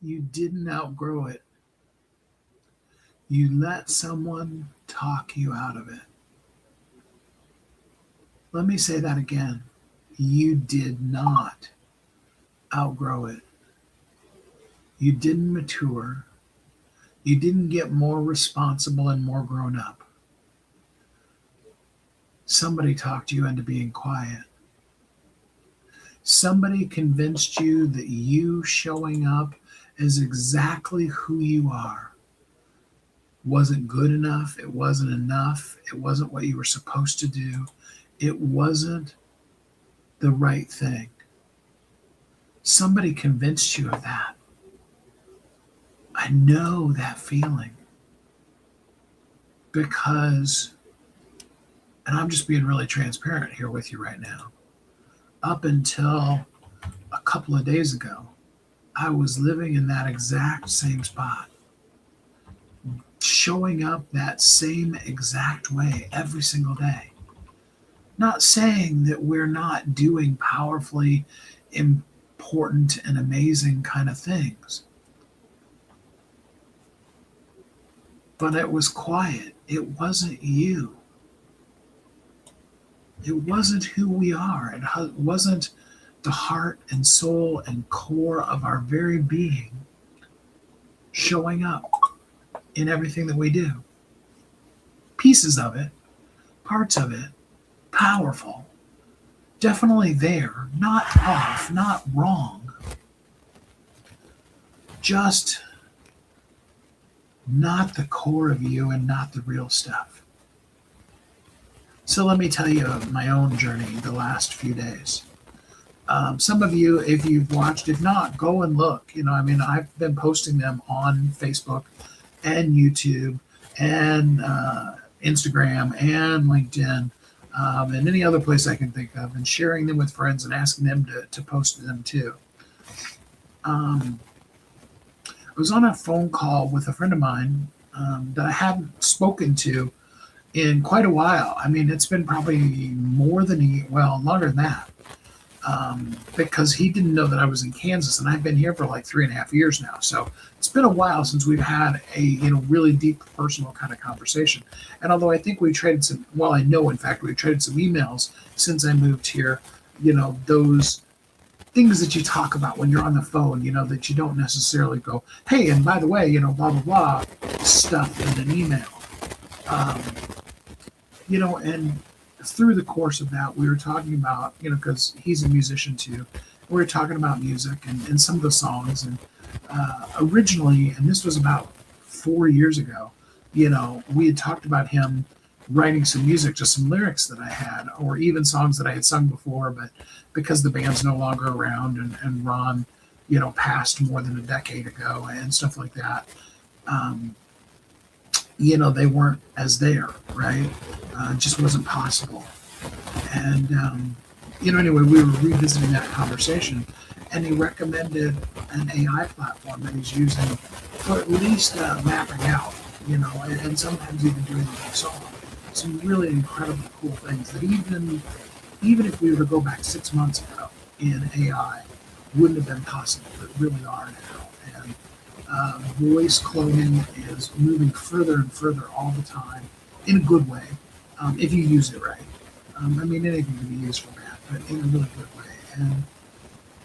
You didn't outgrow it. You let someone talk you out of it. Let me say that again. You did not outgrow it. You didn't mature. You didn't get more responsible and more grown up. Somebody talked you into being quiet. Somebody convinced you that you showing up as exactly who you are wasn't good enough. It wasn't enough. It wasn't what you were supposed to do. It wasn't the right thing. Somebody convinced you of that. I know that feeling because, and I'm just being really transparent here with you right now. Up until a couple of days ago, I was living in that exact same spot, showing up that same exact way every single day. Not saying that we're not doing powerfully important and amazing kind of things, but it was quiet. It wasn't you. It wasn't who we are. It wasn't the heart and soul and core of our very being showing up in everything that we do. Pieces of it, parts of it, powerful, definitely there, not off, not wrong, just not the core of you and not the real stuff. So let me tell you my own journey the last few days. Some of you, if you've watched, if not, go and look. I've been posting them on Facebook and YouTube and Instagram and LinkedIn and any other place I can think of, and sharing them with friends and asking them to post them too. I was on a phone call with a friend of mine that I hadn't spoken to in quite a while. It's been probably more than longer than that. Because he didn't know that I was in Kansas, and I've been here for like 3.5 years now. So it's been a while since we've had a really deep personal kind of conversation. And although I think we traded some, well, I know in fact we've traded some emails since I moved here. Those things that you talk about when you're on the phone, that you don't necessarily go, hey, and by the way, blah blah blah, stuff in an email. And through the course of that, we were talking about, because he's a musician too, we were talking about music and some of the songs. And originally, and this was about 4 years ago, we had talked about him writing some music, just some lyrics that I had, or even songs that I had sung before, but because the band's no longer around and Ron, passed more than a decade ago and stuff like that, they weren't as there, right? It just wasn't possible. And, anyway, we were revisiting that conversation, and he recommended an AI platform that he's using for at least mapping out, and sometimes even doing some really incredible cool things that even if we were to go back 6 months ago in AI, wouldn't have been possible, but really are now. And voice cloning is moving further and further all the time in a good way, if you use it right. Anything can be used for that, but in a really good way.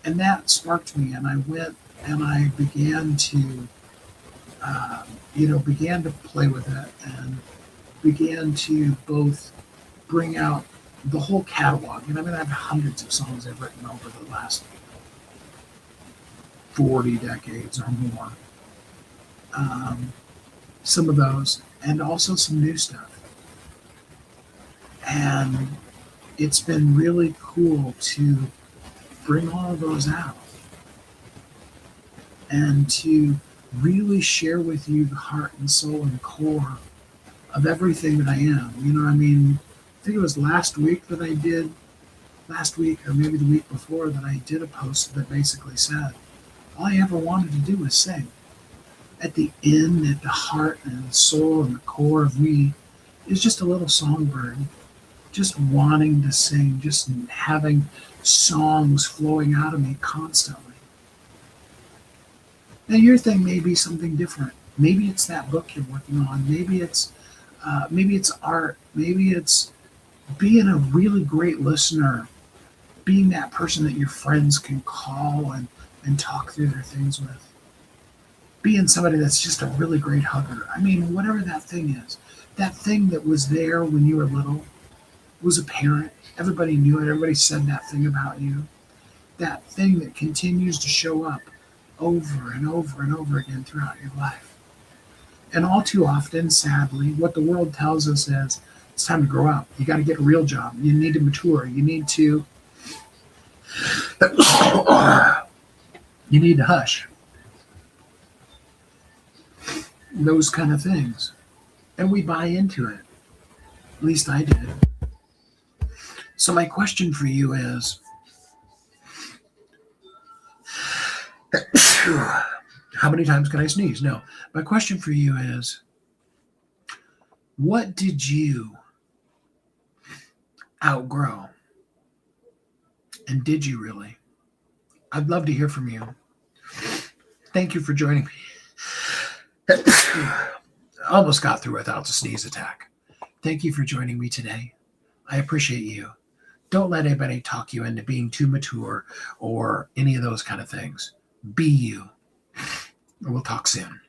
And that sparked me, and I went and I began to, began to play with it, and began to both bring out the whole catalog. I have hundreds of songs I've written over the last 40 decades or more. Some of those, and also some new stuff. And it's been really cool to bring all of those out and to really share with you the heart and soul and core of everything that I am. I think it was last week, or maybe the week before, that I did a post that basically said, all I ever wanted to do was sing. At the heart and the soul and the core of me is just a little songbird, just wanting to sing, just having songs flowing out of me constantly. Now, your thing may be something different. Maybe it's that book you're working on. Maybe it's art. Maybe it's being a really great listener, being that person that your friends can call and talk through their things with, being somebody that's just a really great hugger. I mean, whatever that thing is, that thing that was there when you were little, was a parent. Everybody knew it. Everybody said that thing about you. That thing that continues to show up over and over and over again throughout your life. And all too often, sadly, what the world tells us is it's time to grow up. You got to get a real job. You need to mature. You need to hush. Those kind of things. And we buy into it. At least I did. So my question for you is, how many times can I sneeze? No. My question for you is, what did you outgrow? And did you really? I'd love to hear from you. Thank you for joining me. I almost got through without a sneeze attack. Thank you for joining me today. I appreciate you. Don't let anybody talk you into being too mature or any of those kind of things. Be you. We'll talk soon.